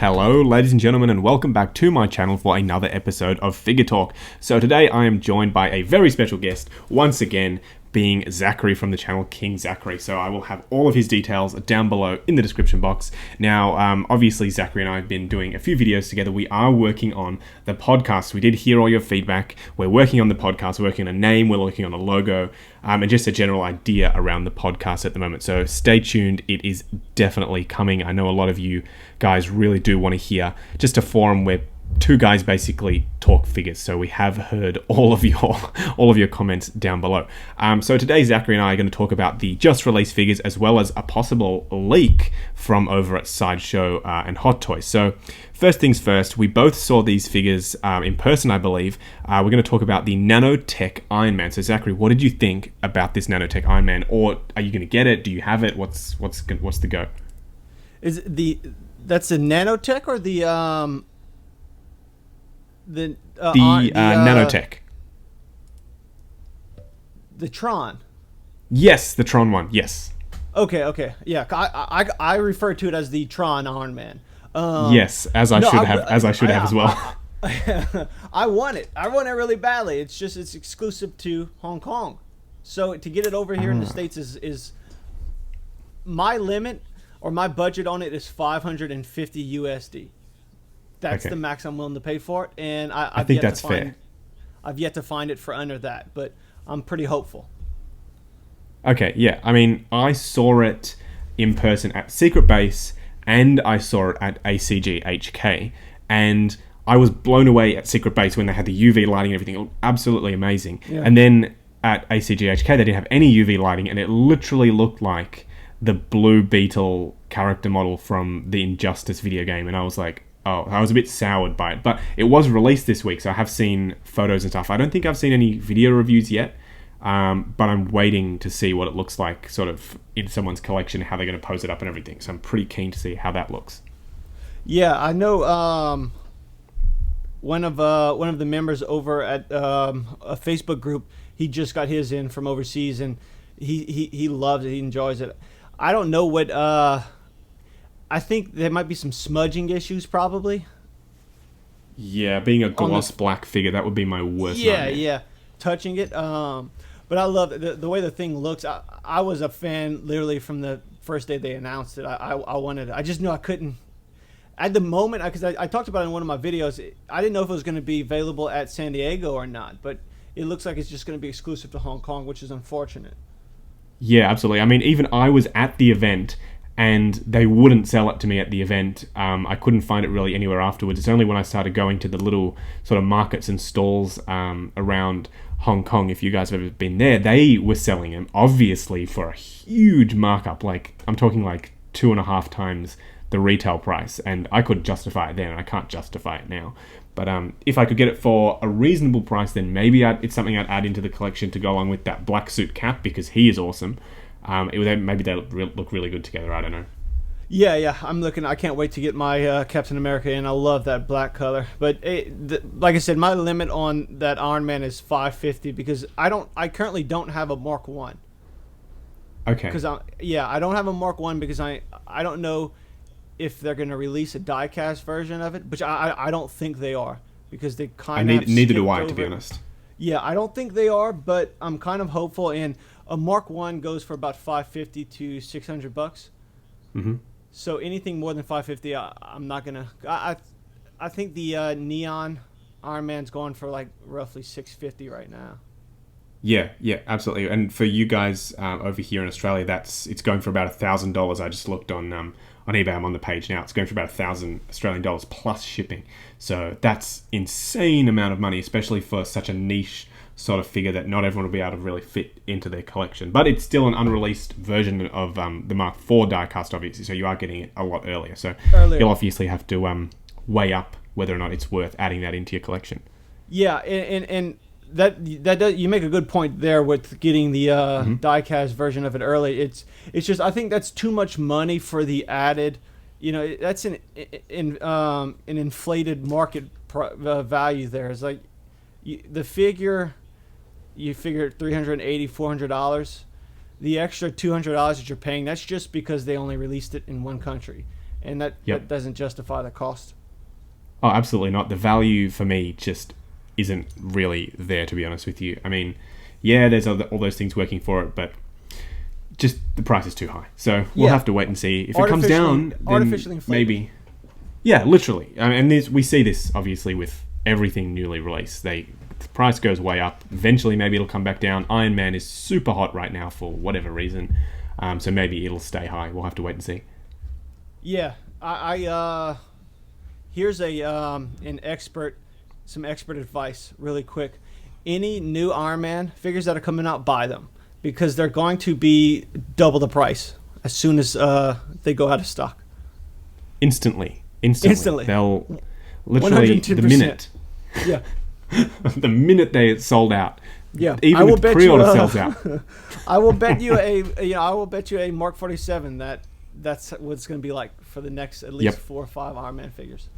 Hello ladies and gentlemen, and welcome back to my channel for another episode of Figure Talk. So today I am joined by a very special guest, once again being Zachary from the channel King Zachary. So I will have all of his details down below in the description box. Now, obviously Zachary and I have been doing a few videos together. We are working on the podcast. We did hear all your feedback. We're working on the podcast, we're working on a name, we're working on a logo, and just a general idea around the podcast at the moment. So stay tuned, it is definitely coming. I know a lot of you guys really do want to hear just a forum where two guys basically talk figures. So we have heard all of your comments down below. So today Zachary and I are going to talk about the just released figures as well as a possible leak from over at Sideshow and Hot Toys. So first things first, we both saw these figures in person, I believe. We're going to talk about the Nanotech Iron Man. So Zachary, what did you think about this Nanotech Iron Man? Or are you going to get it? Do you have it? What's the go? Is that's the Nanotech or the Nanotech. The Tron. Yes, the Tron one. Yes. Okay. Yeah, I refer to it as the Tron Iron Man. Yes, as I should have as well. I want it. I want it really badly. It's exclusive to Hong Kong. So to get it over here in the States is my limit, or my budget on it is 550 USD. That's the max I'm willing to pay for it, and I think that's fair. I've yet to find it for under that, but I'm pretty hopeful. Okay, yeah. I mean, I saw it in person at Secret Base, and I saw it at ACG HK, and I was blown away at Secret Base when they had the UV lighting and everything. It looked absolutely amazing. Yeah. And then at ACG HK, they didn't have any UV lighting, and it literally looked like the Blue Beetle character model from the Injustice video game, and I was like, oh, I was a bit soured by it. But it was released this week, so I have seen photos and stuff. I don't think I've seen any video reviews yet, but I'm waiting to see what it looks like sort of in someone's collection, how they're going to pose it up and everything. So I'm pretty keen to see how that looks. Yeah, I know one of the members over at a Facebook group, he just got his in from overseas, and he loves it. He enjoys it. I don't know what... I think there might be some smudging issues, probably. Yeah, being a gloss black figure, that would be my worst nightmare. Yeah, touching it. But I love the way the thing looks. I was a fan literally from the first day they announced it. I wanted it. I just knew I couldn't. At the moment, because I talked about it in one of my videos, I didn't know if it was going to be available at San Diego or not. But it looks like it's just going to be exclusive to Hong Kong, which is unfortunate. Yeah, absolutely. I mean, even I was at the event, and they wouldn't sell it to me at the event. I couldn't find it really anywhere afterwards. It's only when I started going to the little sort of markets and stalls around Hong Kong, if you guys have ever been there, they were selling them, obviously, for a huge markup. Like, I'm talking like 2.5 times the retail price, and I could justify it then, and I can't justify it now. But if I could get it for a reasonable price, then maybe it's something I'd add into the collection to go along with that black suit Cap, because he is awesome. Maybe they look really good together. I don't know. Yeah. I'm looking. I can't wait to get my Captain America in. I love that black color. But like I said, my limit on that Iron Man is 550 because I currently don't have a Mark 1. Okay. Because I don't have a Mark 1 because I don't know if they're going to release a die-cast version of it, which I don't think they are, because they kind of neither do I, to be honest. Yeah, I don't think they are, but I'm kind of hopeful. And a Mark 1 goes for about $550 to $600. Mm-hmm. So anything more than $550, I'm not gonna. I think the Neon Iron Man's going for like roughly $650 right now. Yeah, absolutely. And for you guys over here in Australia, it's going for about $1,000. I just looked on eBay. I'm on the page now. It's going for about 1,000 Australian dollars plus shipping. So that's insane amount of money, especially for such a niche sort of figure that not everyone will be able to really fit into their collection. But it's still an unreleased version of the Mark IV diecast, obviously, so you are getting it a lot earlier. So you'll obviously have to weigh up whether or not it's worth adding that into your collection. Yeah, and that does, you make a good point there with getting the diecast version of it early. It's just, I think that's too much money for the added. That's an inflated market value there. It's like the figure. You figure $380, $400. The extra $200 that you're paying, that's just because they only released it in one country. and that doesn't justify the cost. Oh, absolutely not. The value for me just isn't really there, to be honest with you. I mean, yeah, there's all those things working for it, but just the price is too high. So we'll have to wait and see. If it comes down, then maybe. Yeah, literally. And we see this, obviously, with everything newly released. The price goes way up. Eventually, maybe it'll come back down. Iron Man is super hot right now for whatever reason. So maybe it'll stay high. We'll have to wait and see. Yeah. Here's some expert advice really quick. Any new Iron Man figures that are coming out, buy them, because they're going to be double the price as soon as they go out of stock. Instantly. They'll literally 110%. The minute. Yeah. The minute they sold out. Yeah. Even the pre-order sells out. I will bet you a Mark 47 that's what it's going to be like for the next at least 4 or 5 Iron Man figures.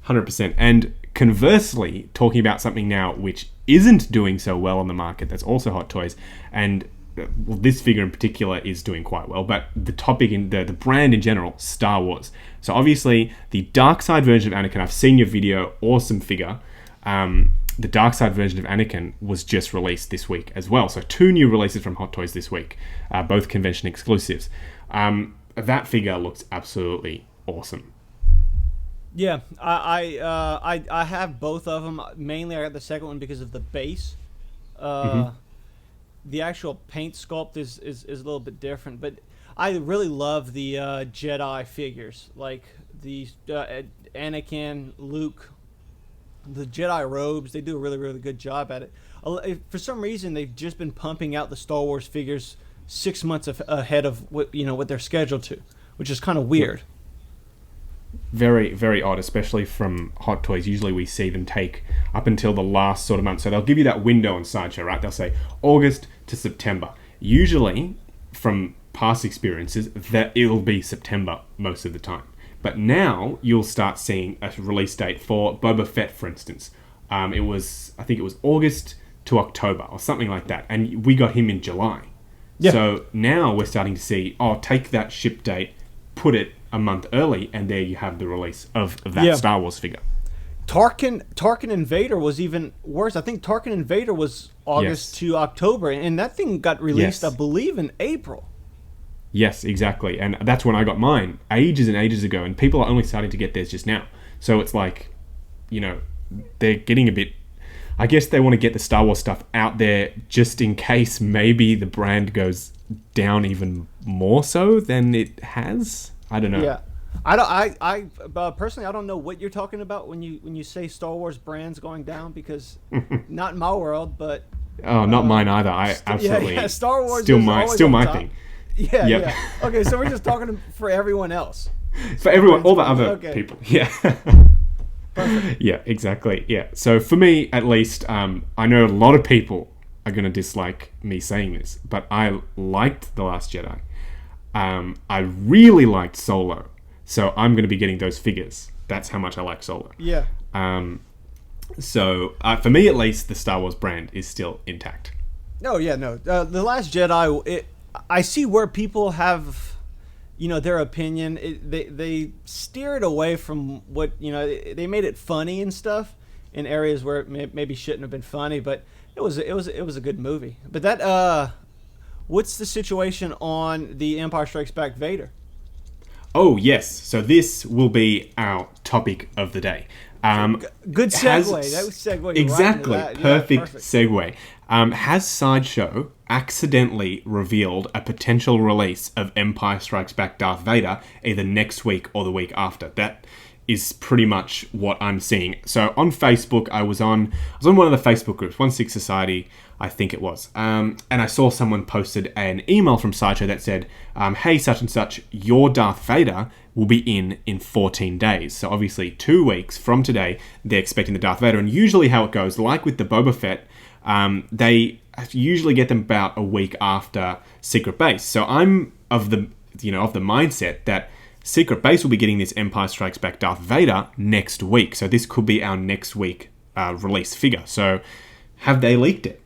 100%. And conversely, talking about something now which isn't doing so well on the market, that's also Hot Toys, and this figure in particular is doing quite well, but the topic in the brand in general, Star Wars. So obviously, the dark side version of Anakin, I've seen your video, awesome figure. The dark side version of Anakin was just released this week as well. So 2 new releases from Hot Toys this week, both convention exclusives. That figure looks absolutely awesome. Yeah, I have both of them. Mainly, I got the second one because of the base. The actual paint sculpt is a little bit different, but I really love the Jedi figures, like the Anakin, Luke, the Jedi robes. They do a really, really good job at it. For some reason, they've just been pumping out the Star Wars figures 6 months ahead of what they're scheduled to, which is kind of weird. Very, very odd, especially from Hot Toys. Usually we see them take up until the last sort of month. So they'll give you that window on Sideshow, right? They'll say August to September. Usually, from past experiences, that it'll be September most of the time. But now you'll start seeing a release date for Boba Fett, for instance. I think it was August to October or something like that. And we got him in July. Yeah. So now we're starting to see, take that ship date, put it a month early, and there you have the release of that Star Wars figure. Tarkin and Vader was even worse. I think Tarkin and Vader was August to October, and that thing got released, I believe, in April. Yes, exactly. And that's when I got mine ages and ages ago, and people are only starting to get theirs just now. So it's like, they're getting a bit... I guess they want to get the Star Wars stuff out there just in case maybe the brand goes down even more so than it has. I don't know. Yeah, I personally, I don't know what you're talking about when you say Star Wars brands going down, because not in my world, but not mine either. I absolutely Star Wars still my thing. Yeah. Okay, so we're just talking for everyone else. For everyone, all the other people. Yeah. Perfect. Yeah, exactly. Yeah. So for me, at least, I know a lot of people are going to dislike me saying this, but I liked The Last Jedi. I really liked Solo, so I'm going to be getting those figures. That's how much I like Solo. Yeah. So for me, at least, the Star Wars brand is still intact. No. The Last Jedi. I see where people have, their opinion. They steered away from what They made it funny and stuff in areas where it maybe shouldn't have been funny, but it was a good movie. But that. What's the situation on the Empire Strikes Back Vader? Oh, yes. So this will be our topic of the day. Good segue. That was segue. Exactly. Right Perfect segue. Has Sideshow accidentally revealed a potential release of Empire Strikes Back Darth Vader either next week or the week after? That is pretty much what I'm seeing. So on Facebook, I was on one of the Facebook groups, 16 Society, I think it was. And I saw someone posted an email from Sideshow that said, hey, such and such, your Darth Vader will be in 14 days. So obviously 2 weeks from today, they're expecting the Darth Vader. And usually how it goes, like with the Boba Fett, they usually get them about a week after Secret Base. So I'm of the mindset that Secret Base will be getting this Empire Strikes Back Darth Vader next week. So this could be our next week release figure. So have they leaked it?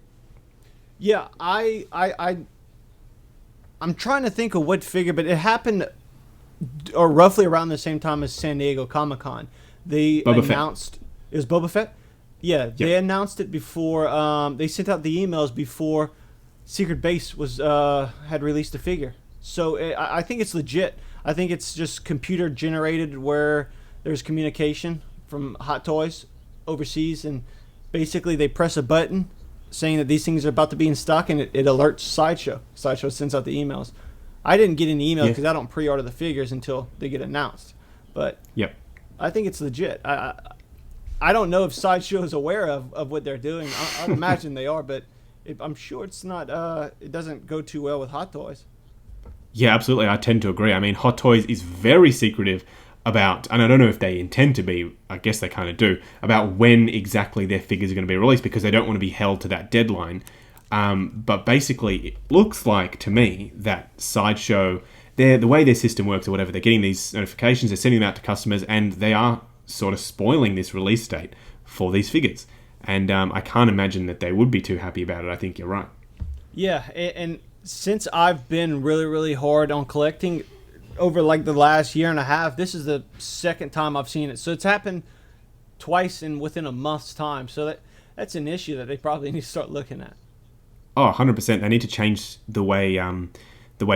Yeah, I'm trying to think of what figure, but it happened or roughly around the same time as San Diego Comic-Con, they Boba Fett. announced it was Boba Fett. Yeah, they announced it before. They sent out the emails before Secret Base was had released the figure. So I think it's legit. I think it's just computer generated where there's communication from Hot Toys overseas, and basically they press a button saying that these things are about to be in stock, and it alerts Sideshow. Sideshow sends out the emails. I didn't get any email because I don't pre-order the figures until they get announced. But I think it's legit. I don't know if Sideshow is aware of what they're doing. I imagine they are, but I'm sure it's not. It doesn't go too well with Hot Toys. Yeah, absolutely. I tend to agree. I mean, Hot Toys is very secretive about, and I don't know if they intend to be, I guess they kind of do, about when exactly their figures are going to be released because they don't want to be held to that deadline. But basically, it looks like to me that Sideshow, the way their system works or whatever, they're getting these notifications, they're sending them out to customers, and they are sort of spoiling this release date for these figures. And I can't imagine that they would be too happy about it. I think you're right. Yeah, and since I've been really, really hard on collecting over like the last year and a half, this is the second time I've seen it. So it's happened twice within a month's time. So that's an issue that they probably need to start looking at. Oh, 100%. They need to change the way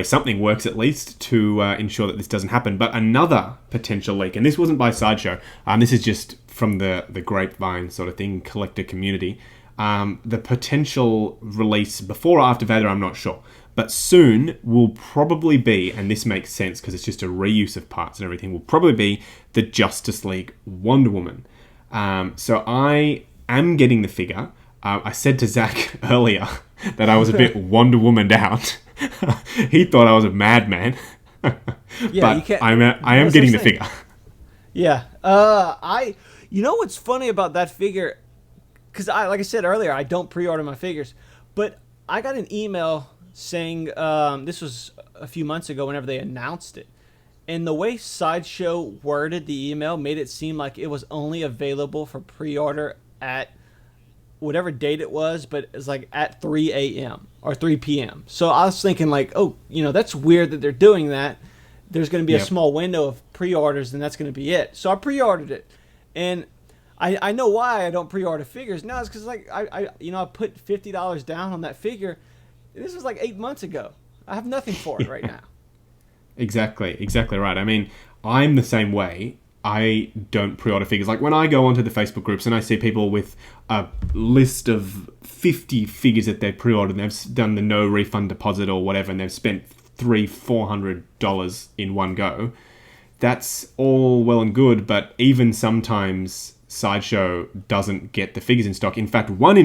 something works at least to ensure that this doesn't happen. But another potential leak, and this wasn't by Sideshow, this is just from the grapevine sort of thing, collector community. The potential release before or after Vader, I'm not sure. But soon will probably be, and this makes sense because it's just a reuse of parts and everything, will probably be the Justice League Wonder Woman. So I am getting the figure. I said to Zach earlier that I was a bit Wonder Womaned out. He thought I was a madman. Yeah, but I am getting the figure. Yeah. You know what's funny about that figure? Because like I said earlier, I don't pre-order my figures, but I got an email saying this was a few months ago whenever they announced it, and the way Sideshow worded the email made it seem like it was only available for pre-order at whatever date it was, but it's like at 3 a.m. or 3 p.m. So I was thinking like, oh, that's weird that they're doing that. There's going to be a small window of pre-orders, and that's going to be it. So I pre-ordered it, and I know why I don't pre-order figures now. It's because like I put $50 down on that figure. This was like 8 months ago. I have nothing for it right now. Exactly right. I mean, I'm the same way. I don't pre-order figures. Like when I go onto the Facebook groups and I see people with a list of 50 figures that they've pre-ordered, and they've done the no refund deposit or whatever, and they've spent $300-$400 in one go. That's all well and good, but even sometimes Sideshow doesn't get the figures in stock. In fact, one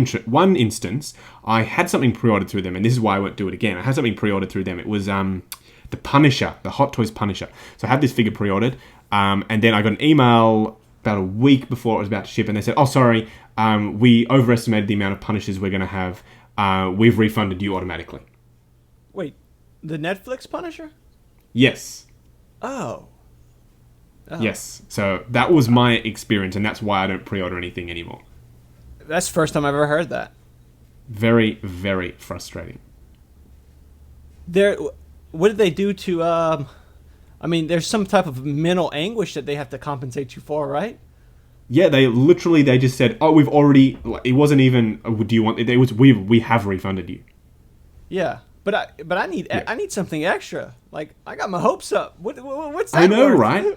instance, I had something pre-ordered through them, and this is why I won't do it again. I had something pre-ordered through them. It was the Punisher, the Hot Toys Punisher. So I had this figure pre-ordered, and then I got an email about a week before it was about to ship, and they said, oh, sorry, we overestimated the amount of Punishers we're going to have. We've refunded you automatically. Wait, the Netflix Punisher? Yes. Oh. Yes. So that was my experience, and that's why I don't pre-order anything anymore. That's the first time I've ever heard that. Very, very frustrating. What did they do to... there's some type of mental anguish that they have to compensate you for, right? Yeah, they just said, oh, we've already... It wasn't even, do you want... It was, we have refunded you. Yeah. But I need something extra. Like, I got my hopes up. What's that? I know, worth? right?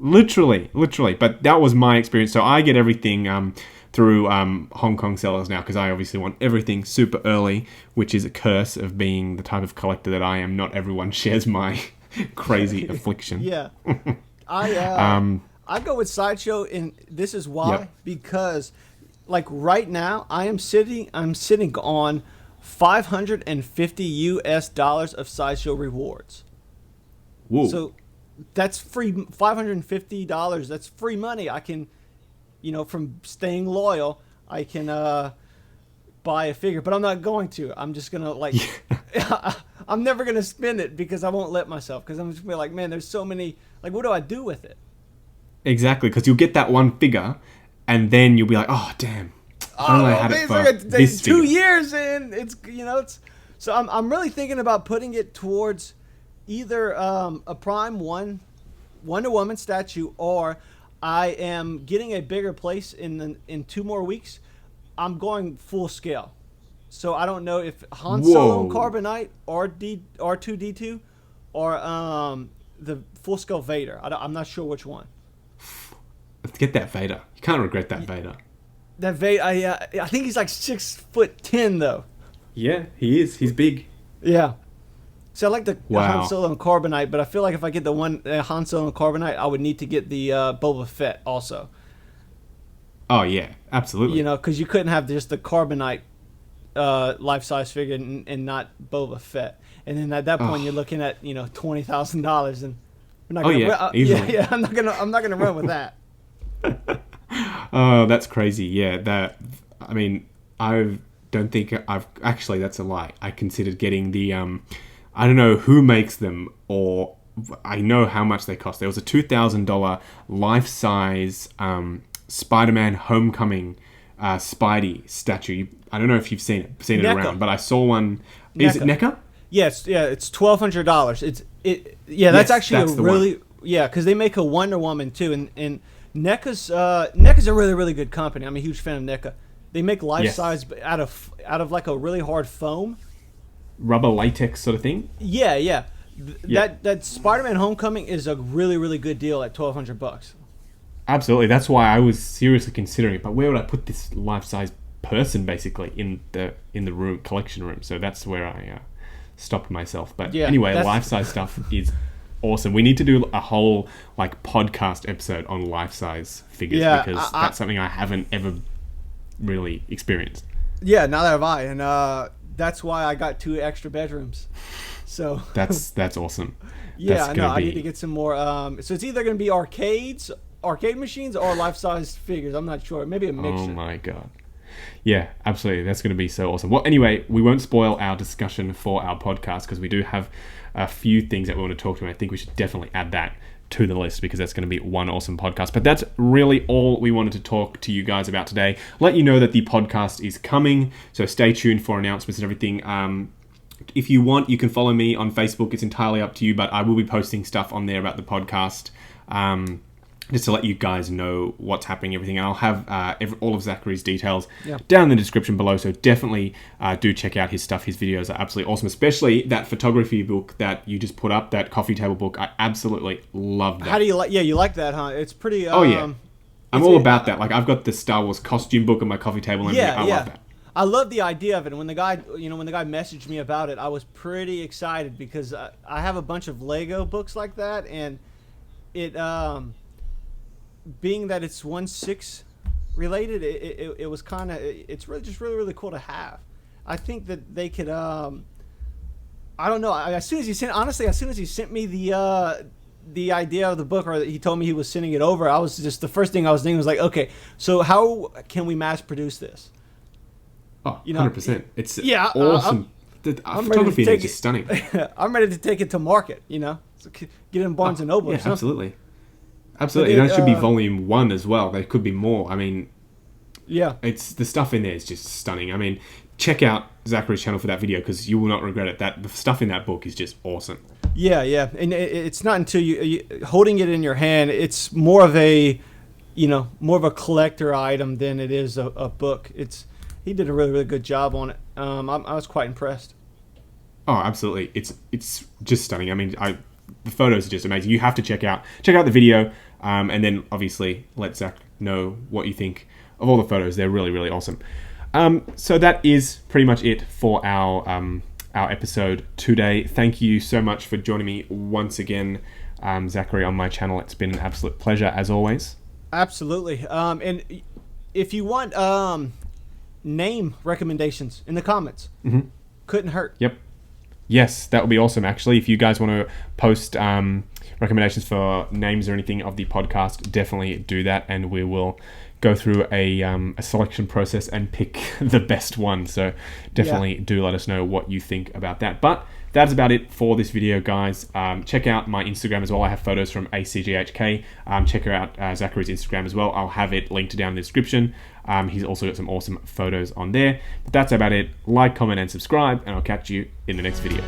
Literally. But that was my experience. So I get everything through Hong Kong sellers now because I obviously want everything super early, which is a curse of being the type of collector that I am. Not everyone shares my crazy affliction. Yeah. I go with Sideshow, and this is why. Because, like, right now, I'm sitting on $550 of Sideshow rewards. Whoa. So that's free. $550. That's free money. I can, from staying loyal, I can buy a figure, but I'm not going to. I'm just gonna I'm never gonna spend it because I won't let myself. Because I'm just gonna be like, man, there's so many. Like, what do I do with it? Exactly, because you'll get that one figure, and then you'll be like, oh damn. I had it for this 2 years, and it's so I'm really thinking about putting it towards either a Prime Wonder Woman statue, or I am getting a bigger place in 2 more weeks. I'm going full scale. So I don't know if Han Solo and Carbonite or R2D2 or the full scale Vader. I'm not sure which one. Let's get that Vader. You can't regret that Vader. That Vader, I think he's like 6'10" though. Yeah, he is. He's big. Yeah. So I like the Han Solo and Carbonite, but I feel like if I get the one Han Solo and Carbonite, I would need to get the Boba Fett also. Oh yeah, absolutely. You know, because you couldn't have just the Carbonite life-size figure and not Boba Fett, and then at that point you're looking at $20,000, and we're not easily. Yeah, I'm not gonna run with that. Oh, that's crazy. Yeah, I mean, I don't think actually, that's a lie. I considered getting the I don't know who makes them, or I know how much they cost. There was a $2,000 life-size Spider-Man Homecoming Spidey statue. I don't know if you've seen it around, but I saw one. Is it NECA? Yes, yeah, it's $1,200. That's actually because they make a Wonder Woman too, and NECA's a really, really good company. I'm a huge fan of NECA. They make life size out of like a really hard foam, rubber latex sort of thing. Yeah. That Spider-Man Homecoming is a really, really good deal at $1,200. Absolutely, that's why I was seriously considering it. But where would I put this life-size person, basically, in the room, collection room? So that's where I stopped myself. But anyway, life-size stuff is awesome. We need to do a whole podcast episode on life-size figures, because that's something I haven't ever really experienced. Yeah, neither have I, and that's why I got 2 extra bedrooms. So that's awesome. Yeah, I know. I need to get some more. So it's either going to be arcade machines or life-size figures. I'm not sure. Maybe a mixture. Oh my god. Yeah, absolutely. That's going to be so awesome. Well, anyway, we won't spoil our discussion for our podcast, because we do have a few things that we want to talk to, and I think we should definitely add that to the list, because that's going to be one awesome podcast. But that's really all we wanted to talk to you guys about today. Let you know that the podcast is coming, so stay tuned for announcements and everything. If you want, you can follow me on Facebook. It's entirely up to you, but I will be posting stuff on there about the podcast, just to let you guys know what's happening, everything. And I'll have all of Zachary's details down in the description below, so definitely do check out his stuff. His videos are absolutely awesome, especially that photography book that you just put up, that coffee table book. I absolutely love that. How do you like? Yeah, you like that, huh? It's pretty. Oh yeah, I'm all about that. I've got the Star Wars costume book on my coffee table, and I love that. I love the idea of it. And when the guy messaged me about it, I was pretty excited, because I have a bunch of Lego books like that, and it being that it's 1/6 related, it was kind of, it's really just really, really cool to have. I think that they could I don't know, as soon as he sent me the idea of the book, or he told me he was sending it over, I was just, the first thing I was thinking was like, okay, so how can we mass produce this? Oh, 100%. It's awesome. The photography is just stunning. I'm ready to take it to market, so get it in Barnes & Noble. Yeah, absolutely. Absolutely. That should be volume 1 as well. There could be more. I mean, it's the stuff in there is just stunning. I mean, check out Zachary's channel for that video, because you will not regret it. The stuff in that book is just awesome. Yeah. And it's not until you holding it in your hand, it's more of a collector item than it is a book. He did a really, really good job on it. I was quite impressed. Oh, absolutely. It's just stunning. I mean, the photos are just amazing. You have to check out the video, and then obviously let Zach know what you think of all the photos. They're really, really awesome. So that is pretty much it for our episode today. Thank you so much for joining me once again, Zachary, on my channel. It's been an absolute pleasure, as always. Absolutely. And if you want name recommendations in the comments, couldn't hurt. Yep. Yes, that would be awesome, actually. If you guys want to post recommendations for names or anything of the podcast, definitely do that, and we will go through a selection process and pick the best one. So definitely do let us know what you think about that. But that's about it for this video, guys. Check out my Instagram as well. I have photos from ACGHK. Check out Zachary's Instagram as well. I'll have it linked down in the description. He's also got some awesome photos on there. But that's about it. Like, comment, and subscribe, and I'll catch you in the next video.